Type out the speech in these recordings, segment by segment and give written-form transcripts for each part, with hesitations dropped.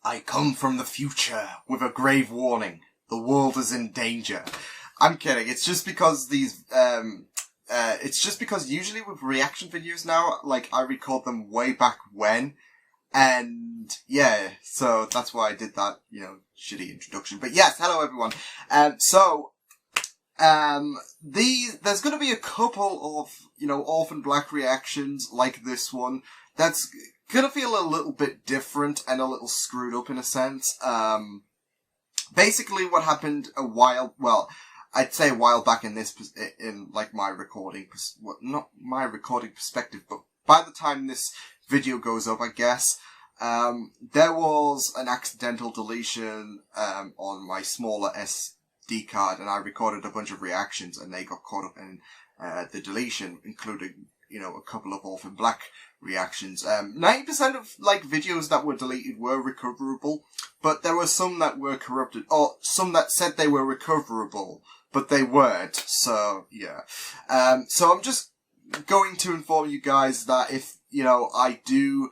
I come from the future with a grave warning. The world is in danger. I'm kidding. It's just because these, it's just because usually with reaction videos now, like, I record them way back when. And, yeah, so that's why I did that, shitty introduction. But yes, hello everyone. There's gonna be a couple of, Orphan Black reactions like this one. That's gonna feel a little bit different and a little screwed up in a sense. Basically what happened I'd say a while back in my recording, not my recording perspective, but by the time this video goes up, I guess, there was an accidental deletion, on my smaller SD card, and I recorded a bunch of reactions, and they got caught up in, the deletion, including, a couple of Orphan Black reactions. 90% of, videos that were deleted were recoverable, but there were some that were corrupted, or some that said they were recoverable, but they weren't, so, yeah. So I'm just going to inform you guys that if, I do,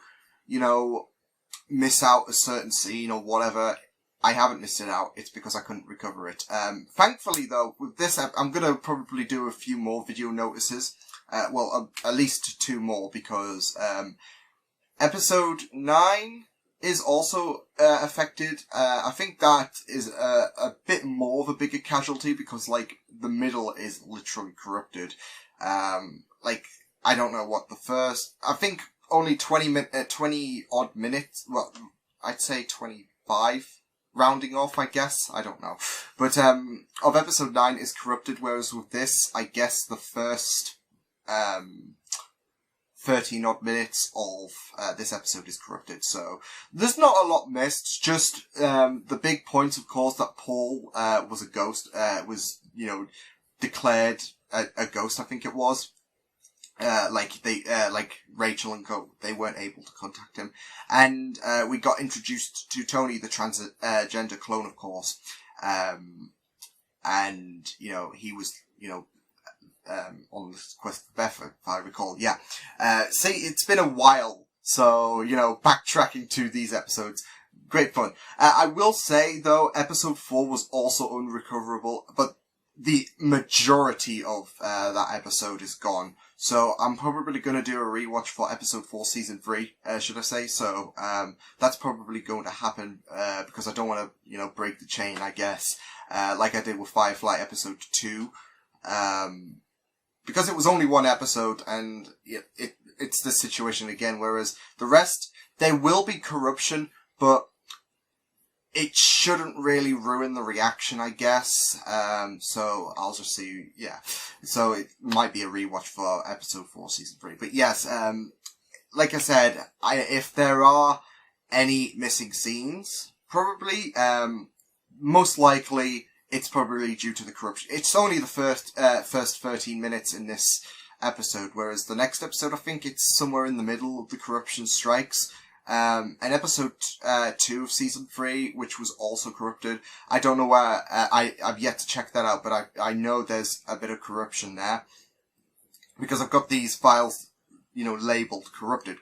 miss out a certain scene or whatever, I haven't missed it out. It's because I couldn't recover it. Thankfully though, with this I'm gonna probably do a few more video notices. At least 2 more, because, episode 9 is also, affected. I think that is a bit more of a bigger casualty, because, the middle is literally corrupted. I don't know what the first, I think only 20 odd minutes, well, I'd say 25, rounding off, I guess, I don't know. But, of episode 9 is corrupted, whereas with this, I guess the first, 13 odd minutes of, this episode is corrupted, so there's not a lot missed, just, the big points, of course, that Paul, was a ghost, was, declared a ghost, I think it was. Rachel and Co, they weren't able to contact him. And, we got introduced to Tony, the transgender clone, of course. And, he was, on this quest for Beth, if I recall, yeah. See, it's been a while, so, backtracking to these episodes, great fun. I will say, though, episode 4 was also unrecoverable, but the majority of, that episode is gone. So I'm probably going to do a rewatch for episode 4 season 3, should I say. So, that's probably going to happen, because I don't want to, break the chain, I guess, like I did with Firefly episode 2. Because it was only 1 episode, and it's this situation again, whereas the rest, there will be corruption, but it shouldn't really ruin the reaction, I guess. So I'll just see, yeah. So it might be a rewatch for episode 4, season 3. But yes, like I said, if there are any missing scenes, probably, most likely, it's probably due to the corruption. It's only the first 13 minutes in this episode, whereas the next episode, I think it's somewhere in the middle of the corruption strikes. And episode 2 of season 3, which was also corrupted. I don't know where, I've yet to check that out, but I know there's a bit of corruption there. Because I've got these files, labeled corrupted,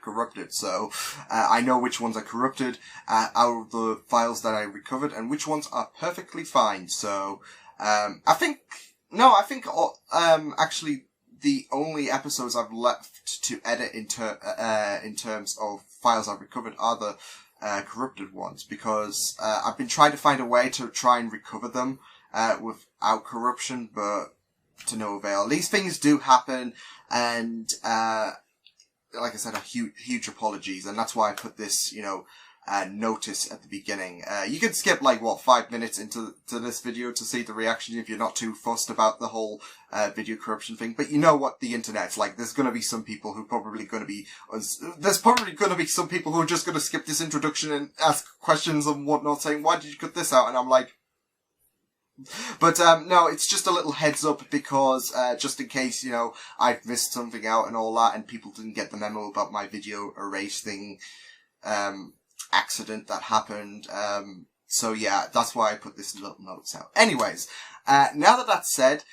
so, I know which ones are corrupted, out of the files that I recovered, and which ones are perfectly fine, so, actually, the only episodes I've left to edit in terms of files I've recovered are the corrupted ones, because I've been trying to find a way to try and recover them without corruption, but to no avail. These things do happen, and like I said, a huge apologies, and that's why I put this, notice at the beginning. You can skip 5 minutes into this video to see the reaction if you're not too fussed about the whole video corruption thing. But you know what the internet's like. There's going to be some people who there's probably going to be some people who are just going to skip this introduction and ask questions and whatnot, saying, why did you cut this out? And I'm like, but, no, it's just a little heads up, because, just in case, I've missed something out and all that, and people didn't get the memo about my video erasing, accident that happened. So yeah, that's why I put this little notes out. Anyways, now that that's said,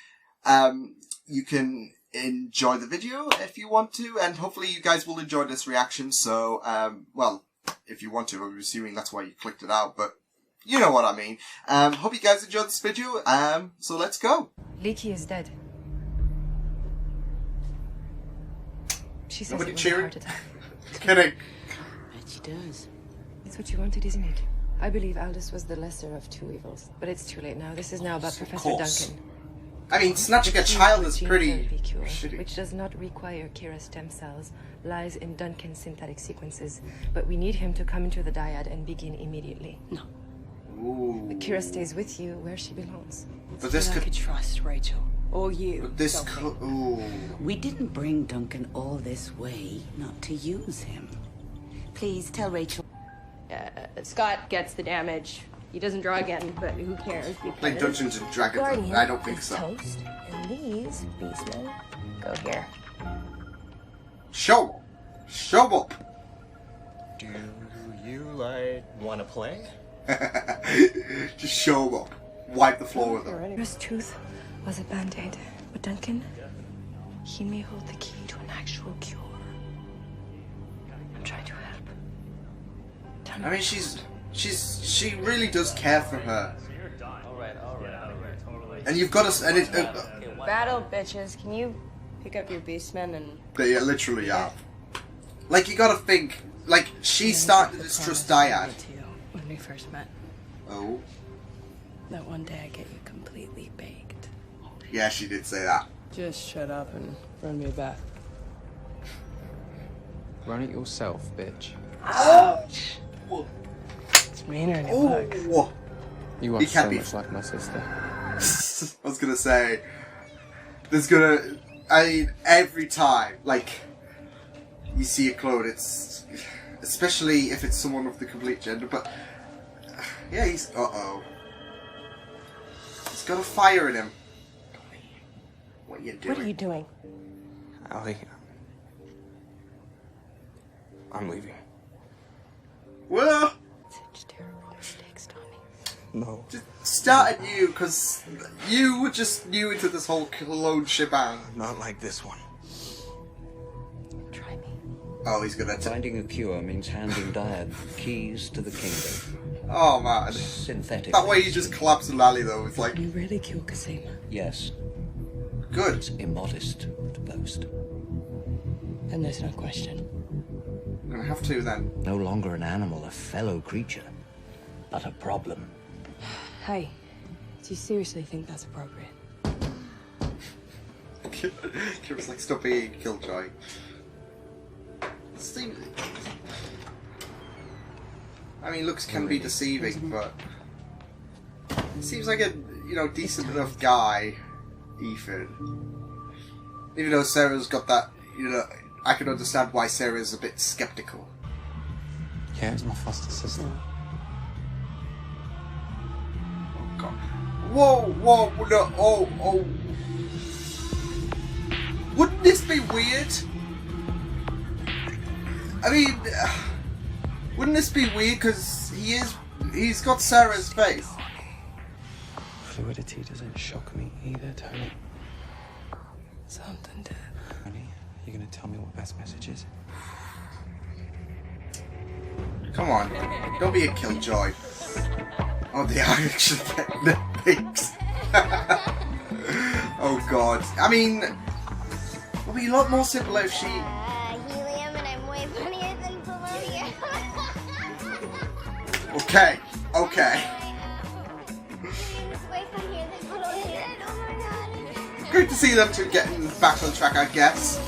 you can enjoy the video if you want to, and hopefully you guys will enjoy this reaction. So, if you want to. I'm assuming that's why you clicked it out, but you know what I mean. Hope you guys enjoyed this video. So let's go. Leekie is dead. She says Nobody it was cheering? a heart attack. Kidding. Bet she does. It's what you wanted, isn't it? I believe Aldous was the lesser of two evils, but it's too late now. This is now about Of Professor course. Duncan. I mean, snatching a child is Gene pretty therapy cure, shitty. which does not require Kira's stem cells, lies in Duncan's synthetic sequences. But we need him to come into the dyad and begin immediately. No. Ooh. Kira stays with you where she belongs. But this I could. could trust Rachel. Or you. But this Sophie. could. Ooh. We didn't bring Duncan all this way not to use him. Please tell Rachel. Scott gets the damage. He doesn't draw again, but who cares? Play Because Dungeons and Dragons. Guardian I don't think is so. toast, and these beastmen go here. Show up. Show up. Do you, want to play? Just show up. Wipe the floor with them. Kira's tooth was a band-aid, but Duncan, he may hold the key to an actual cure. I'm trying to help. Tell me I mean, she really does care for her. And you've got to, and it, Battle, bitches. Can you pick up your beastmen and... they literally are. Like, you gotta think, like, she started to distrust Dyad. To you when we first met. Oh. That one day I get you completely baked. Yeah, she did say that. Just shut up and run me back. Run it yourself, bitch. Ouch! It's meaner than it looks. Oh! You are He can't so be- much like my sister. I was gonna say, there's gonna, I mean, every time, like, you see a clone, it's, especially if it's someone of the complete gender, but, yeah, he's, uh-oh. He's got a fire in him. What are you doing? What are you doing? Allie, I'm leaving. Well, such terrible mistakes, Donnie. No. just start anew, because you were just new into this whole clone shebang. Not like this one. Try me. Oh, he's gonna Finding a cure means handing Dyad keys to the kingdom. oh man. Synthetic. That way you just collapse Lally though, it's like, You really kill Kasima. Yes, good. it's immodest to boast. And there's no question. I'm gonna have to then. No longer an animal, a fellow creature, but a problem. Hey, do you seriously think that's appropriate? Kira's like, stop being Killjoy. I mean, looks can be deceiving, but he seems like a, you know, decent enough guy, Ethan. Even though Sarah's got that, you know, I can understand why Sarah's a bit skeptical. Yeah, it's my foster sister. Oh god. Whoa, whoa, no, oh. Wouldn't this be weird? I mean, wouldn't this be weird? Because he's got Sarah's face. Fluidity doesn't shock me either, Tony. Something did. Tony, you gonna tell me what best message is? Come on, don't be a killjoy. Oh, they are actually getting the pigs. Oh god. I mean, it would be a lot more simpler if she... Helium, and I'm way funnier than polonium. Okay. Helium is way funnier than polonium. Oh my god. Great to see them two getting back on track, I guess.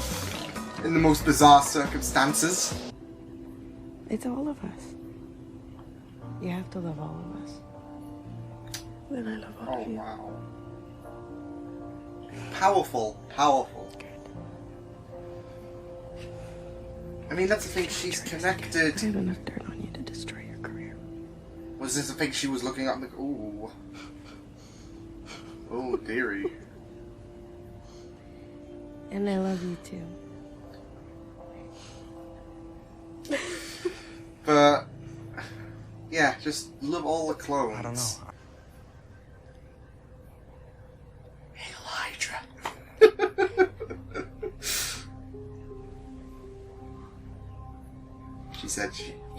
In the most bizarre circumstances. It's all of us. You have to love all of us. Then I love all Oh of you. wow. Powerful. I mean, that's the thing, she's connected. I have enough dirt on you to destroy your career. Was this the thing she was looking at and like, ooh. Oh, dearie. And I love you too. But, yeah, just love all the clones. I don't know. Elijah. She said,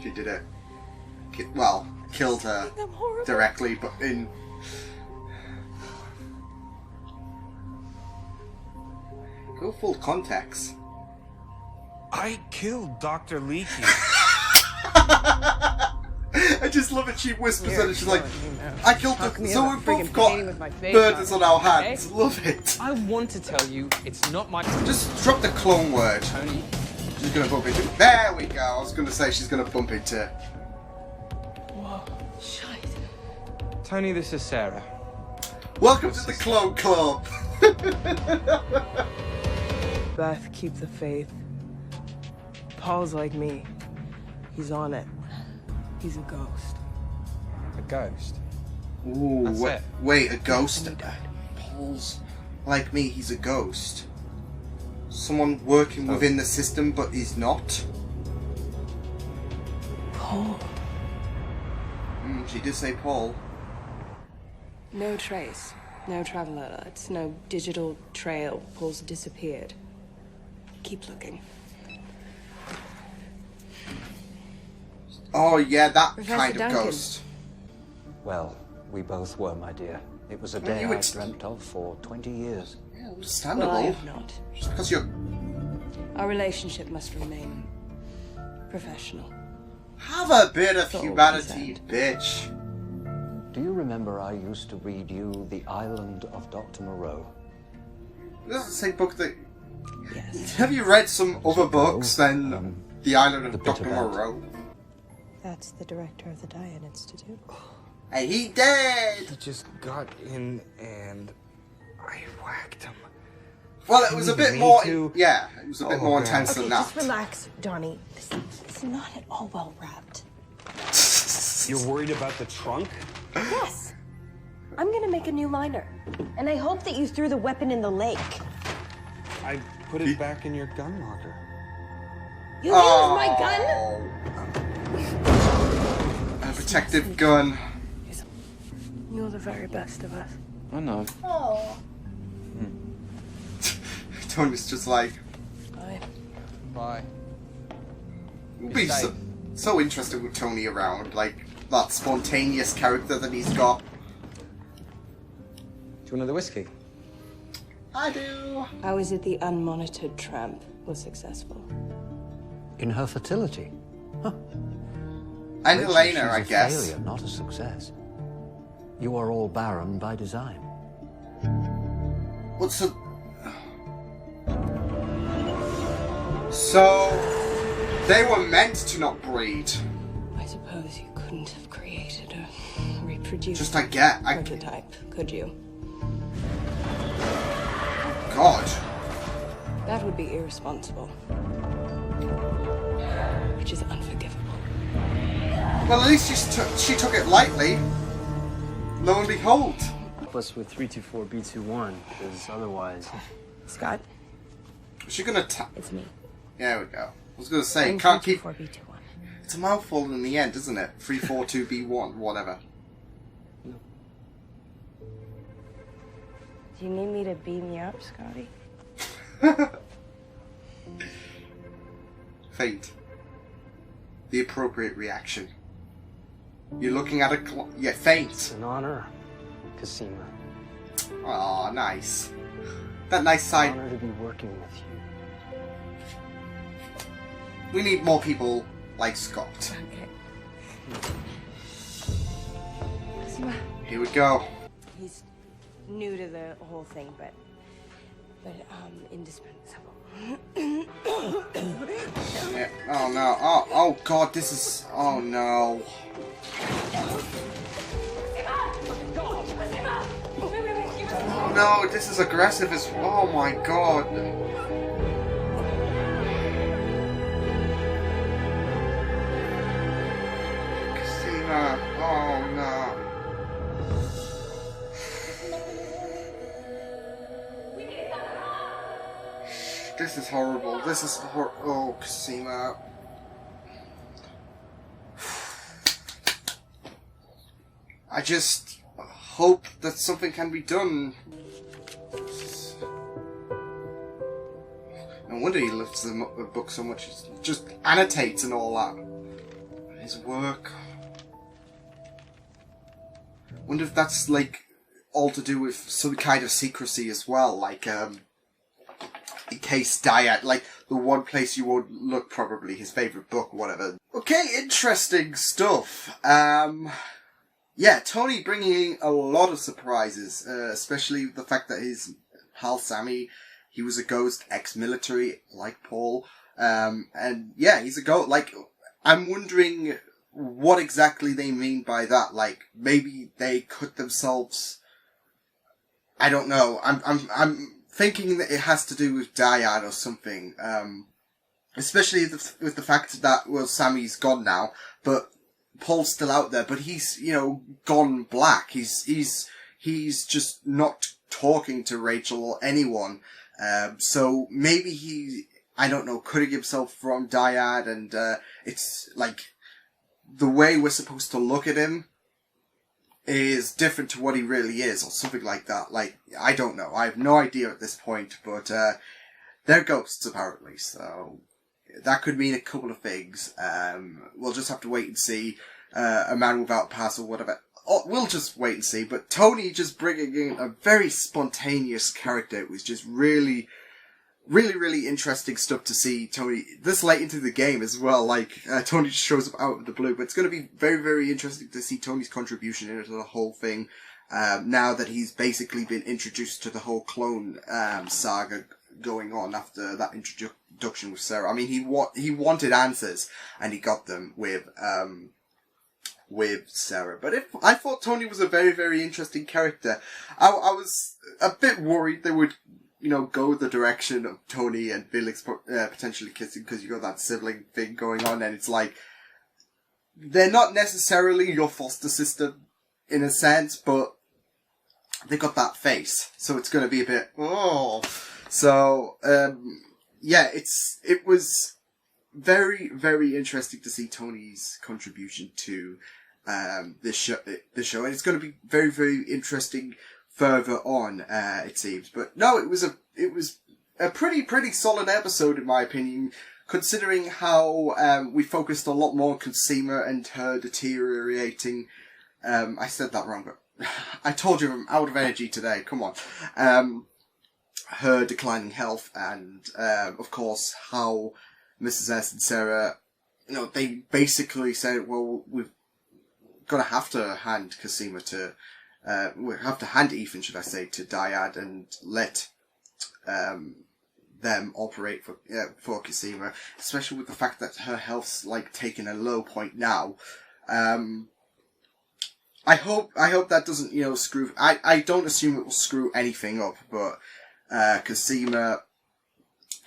She did it. Well, killed her directly, but in... Go full context. I killed Dr. Leekie. I just love it. She whispers You're and she's like, killing me now. I killed How her. come you So have a we've both friggin' got painting with my face murders on on our it, hands. Love it. I want to tell you, it's not my... Just drop the clone word. Tony, She's gonna bump into... There we go. I was gonna say she's gonna bump into... Whoa. Shite. Tony, this is Sarah. Welcome to the Clone Club. Beth, keep the faith. Paul's like me. He's on it. He's a ghost. A ghost. Ooh, That's it. wait, a ghost? And he died. Paul's like me, he's a ghost. Someone working within the system, but he's not. Paul. She did say Paul. No trace. No travel alerts. No digital trail. Paul's disappeared. Keep looking. Oh yeah, that Professor kind of Duncan. ghost. Well, we both were, my dear. It was a Well, day you I ex- dreamt of for 20 years. Yeah, Well, understandable. I have not. Just because you're... Our relationship must remain professional. Have a bit of Soul humanity, consent. bitch. Do you remember I used to read you The Island of Dr. Moreau? This is the same book that... Yes. Have you read some other books than The Island the of bit Dr. about- Moreau? That's the director of the Diet Institute. Hey, he dead! He just got in and I whacked him. Well, it was a bit Me more... too. Yeah, it was a bit Oh, more God. intense Okay, than that. just relax, Donnie. This is not at all well wrapped. You're worried about the trunk? Yes. I'm gonna make a new liner. And I hope that you threw the weapon in the lake. I put it back in your gun locker. You used my gun? A protective gun. You're the very best of us. I know. Oh. Tony's just like... Bye. Bye. It would be so interesting with Tony around. Like, that spontaneous character that he's got. Do you want another whiskey? I do. How is it the unmonitored tramp was successful? In her fertility? Huh. And Rachel, Elena, she's I a guess. failure, not a success. You are all barren by design. What's the... So... They were meant to not breed. I suppose you couldn't have created a reproduced Just I get... prototype, could you? God. That would be irresponsible. Which is unforgivable. Well, at least she took it lightly. Lo and behold. Plus with 324B21, because otherwise... Scott, Is she gonna it's me. There we go. I was gonna say, I'm can't keep... 324B21. It's a mouthful in the end, isn't it? 342B1, whatever. Do you need me to beam you up, Scotty? Faint. The appropriate reaction. You're looking at a yeah, faint. It's an honor, Casima. Aw, nice. That nice An side. honor to be working with you. We need more people like Scott. Okay. Here we go. He's new to the whole thing, but indispensable. Yeah. Oh no. Oh god, this is... Oh no. Oh no, this is aggressive as... Oh my god. Casima. Oh no. This is horrible. This is oh, Casima. I just hope that something can be done. No wonder he loves the book so much. He just annotates and all that. his work. Wonder if that's, like, all to do with some kind of secrecy as well, like, in case Dyad, like, the one place you won't look, probably his favourite book, whatever. Okay, interesting stuff. Yeah, Tony bringing a lot of surprises, especially the fact that his pal Sammy, he was a ghost, ex-military, like Paul, and yeah, he's a ghost. Like, I'm wondering what exactly they mean by that. Like, maybe they cut themselves. I don't know. I'm thinking that it has to do with Dyad or something. Especially with the fact that, well, Sammy's gone now, but Paul's still out there, but he's, you know, gone black. He's just not talking to Rachel or anyone. So maybe he, I don't know, cutting himself from Dyad, and it's like the way we're supposed to look at him is different to what he really is, or something like that. Like, I don't know. I have no idea at this point, but they're ghosts apparently, so that could mean a couple of things. We'll just have to wait and see. A man without past or whatever. Oh, we'll just wait and see. But Tony just bringing in a very spontaneous character. It was just really, really, really interesting stuff to see Tony this late into the game as well. Like, Tony just shows up out of the blue. But it's going to be very, very interesting to see Tony's contribution into the whole thing. Now that he's basically been introduced to the whole clone saga going on after that introduction with Sarah. I mean, he wanted answers, and he got them with Sarah. But I thought Tony was a very, very interesting character. I was a bit worried they would, you know, go the direction of Tony and Felix potentially kissing, because you got that sibling thing going on, and it's like, they're not necessarily your foster sister in a sense, but they got that face, so it's going to be a bit, oh. So, yeah, it was very, very interesting to see Tony's contribution to this show, and it's going to be very, very interesting further on, it seems. But no, it was a pretty solid episode in my opinion, considering how we focused a lot more on Cosima and her deteriorating. I said that wrong, but I told you I'm out of energy today. Come on. Her declining health, and of course how Mrs. S and Sarah, you know, they basically said, well, we've got to have to hand Cosima to, we have to hand Ethan, should I say, to Dyad and let them operate for Cosima, especially with the fact that her health's like taking a low point now. I hope that doesn't, you know, screw. I don't assume it will screw anything up, but Cosima,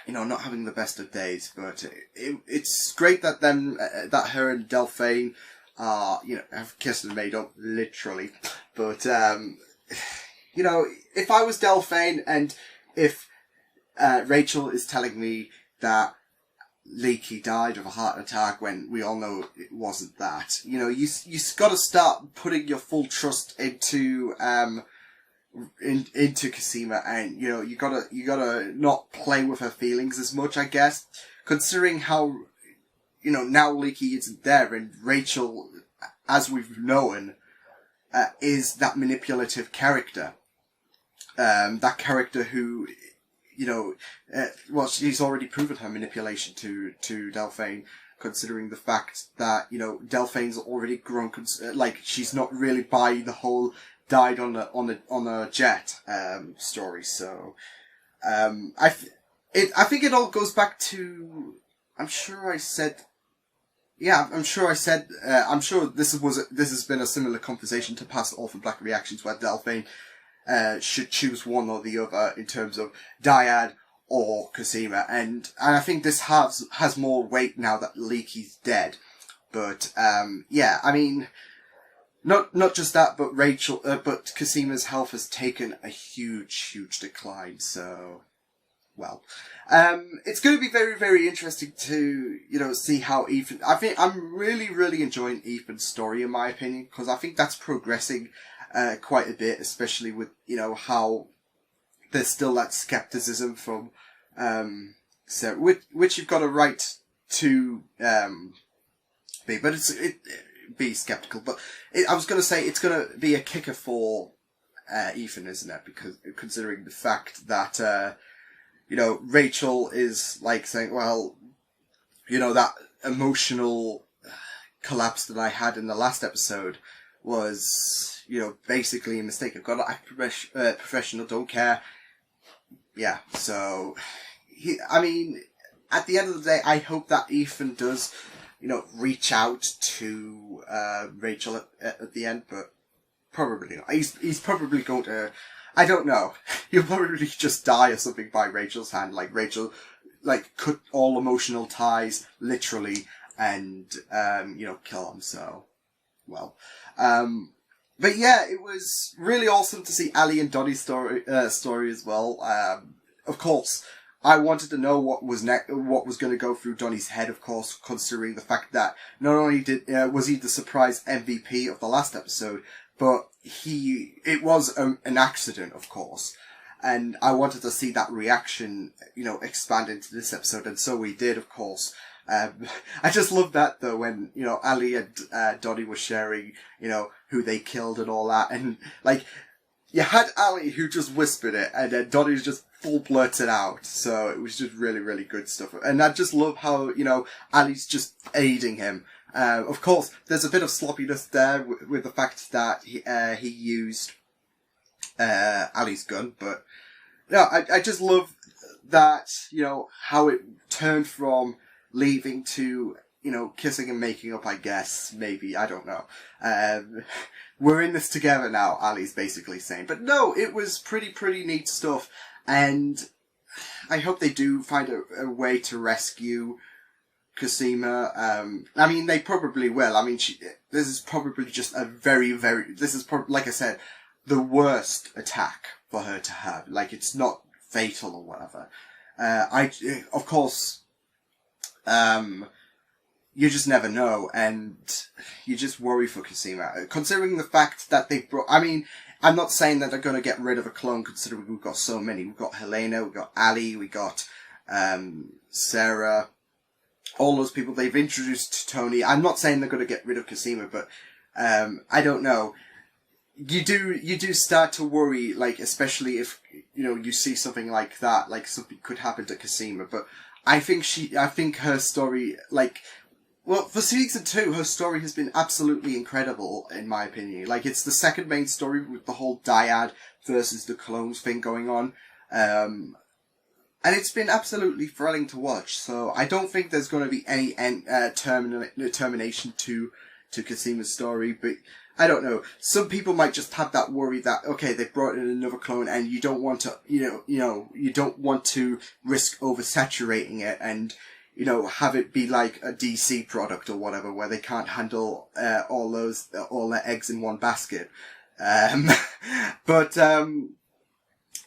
you know, not having the best of days, but it's great that that her and Delphine are, you know, have kissed and made up, literally. But, you know, if I was Delphine, and if Rachel is telling me that Leekie died of a heart attack when we all know it wasn't that, you know, you got to start putting your full trust into Cosima, and you know, you gotta not play with her feelings as much, I guess, considering how, you know, now Leekie isn't there, and Rachel, as we've known, is that manipulative character, that character who, you know, well, she's already proven her manipulation to Delphine, considering the fact that, you know, Delphine's already grown, like, she's not really buying the whole died on a jet story. So I think it all goes back to, I'm sure this has been a similar conversation to past Orphan Black reactions, where Delphine should choose one or the other in terms of Dyad or Cosima, and I think this has more weight now that Leekie's dead. But yeah, I mean, not just that, but but Cosima's health has taken a huge decline. So, well, it's going to be very, very interesting to, you know, see how Ethan. I think I'm really enjoying Ethan's story, in my opinion, because I think that's progressing quite a bit, especially with, you know, how there's still that skepticism from Sarah, which you've got a right to be, but be skeptical. But I was going to say it's going to be a kicker for Ethan, isn't it? Because considering the fact that Rachel is like saying, well, that emotional collapse that I had in the last episode was, basically a mistake. I've got to act professional, don't care. Yeah, so, at the end of the day, I hope that Ethan does, reach out to Rachel at the end, but probably not. He's probably going to, I don't know, he'll probably just die or something by Rachel's hand, like Rachel, cut all emotional ties, literally, and, kill him, so, well. But yeah, it was really awesome to see Ali and Donnie's story as well. Of course, I wanted to know what was going to go through Donnie's head, of course, considering the fact that not only was he the surprise MVP of the last episode, but it was an accident, of course. And I wanted to see that reaction, expand into this episode, and so we did, of course. I just love that though when, Ali and Donnie were sharing, who they killed and all that, and you had Ali who just whispered it, and then Donnie's just full blurted out, so it was just really, really good stuff. And I just love how, Ali's just aiding him. Of course, there's a bit of sloppiness there with the fact that he used Ali's gun, but no, I just love that, how it turned from leaving to, kissing and making up, I guess, maybe, I don't know. We're in this together now, Ali's basically saying. But no, it was pretty neat stuff, and I hope they do find a way to rescue Cosima. They probably will. This is probably just a this is probably, like I said, the worst attack for her to have. It's not fatal or whatever. Of course, you just never know, and you just worry for Cosima. Considering the fact that they brought, I'm not saying that they're going to get rid of a clone, considering we've got so many. We've got Helena, we've got Ali, we got, Sarah, all those people they've introduced to Tony. I'm not saying they're going to get rid of Cosima, but, I don't know. You do start to worry, especially if, you see something like that, something could happen to Cosima, but I think her story, for season 2, her story has been absolutely incredible, in my opinion. It's the second main story with the whole dyad versus the clones thing going on. And it's been absolutely thrilling to watch, so I don't think there's going to be any termination to Cosima's story, but I don't know. Some people might just have that worry that, okay, they brought in another clone and you don't want to, you don't want to risk oversaturating it and, have it be like a DC product or whatever where they can't handle, all their eggs in one basket. But,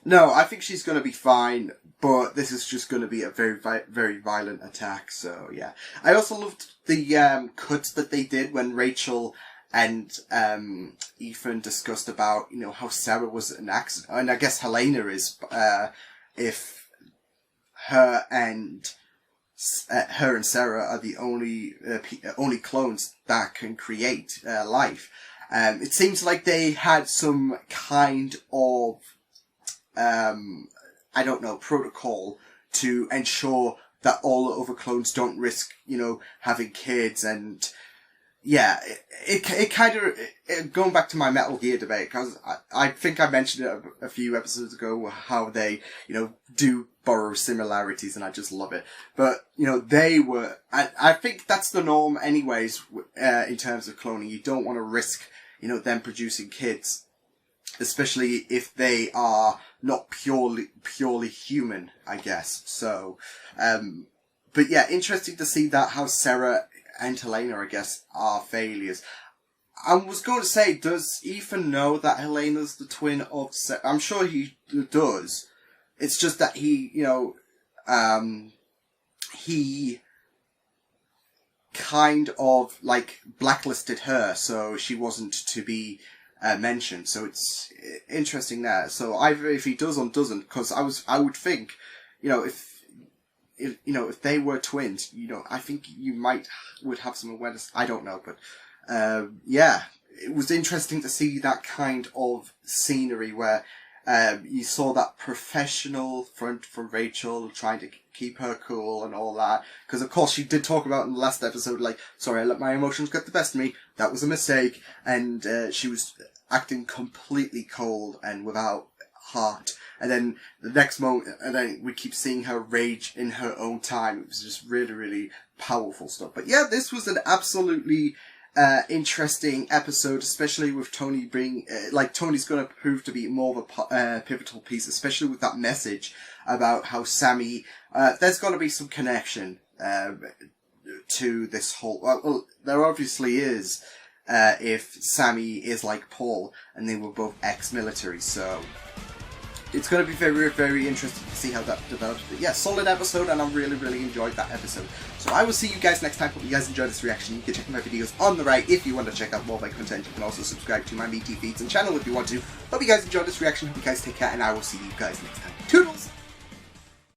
no, I think she's gonna be fine, but this is just gonna be a very, very violent attack, so yeah. I also loved the, cuts that they did when Rachel and Ethan discussed about, how Sarah was an accident, and I guess Helena is, if her and Sarah are the only clones that can create life. It seems like they had some kind of protocol to ensure that all the other clones don't risk, having kids. And yeah, it kind of, going back to my Metal Gear debate, because I think I mentioned it a few episodes ago, how they, do borrow similarities, and I just love it. But, they were, I think that's the norm anyways, in terms of cloning. You don't want to risk, them producing kids, especially if they are not purely human, I guess. So, but yeah, interesting to see that, how Sarah and Helena, I guess, are failures. I was going to say, does Ethan know that Helena's the twin of Sarah? I'm sure he does. It's just that he, he kind of, blacklisted her, so she wasn't to be mentioned. So it's interesting there. So either if he does or doesn't, because I would think, if if they were twins, I think you would have some awareness. I don't know, but yeah, it was interesting to see that kind of scenery where you saw that professional front from Rachel trying to keep her cool and all that. Because, of course, she did talk about in the last episode, like, sorry, I let my emotions get the best of me. That was a mistake. And she was acting completely cold and without heart. And then the next moment, and then we keep seeing her rage in her own time. It was just really, really powerful stuff. But yeah, this was an absolutely interesting episode, especially with Tony being, Tony's going to prove to be more of a pivotal piece, especially with that message about how Sammy, there's got to be some connection to this whole, well, there obviously is, if Sammy is like Paul, and they were both ex-military, so it's going to be very, very interesting to see how that develops. But yeah, solid episode, and I really, really enjoyed that episode. So I will see you guys next time. Hope you guys enjoyed this reaction. You can check my videos on the right if you want to check out more of my content. You can also subscribe to my meaty feeds and channel if you want to. Hope you guys enjoyed this reaction. Hope you guys take care, and I will see you guys next time. Toodles!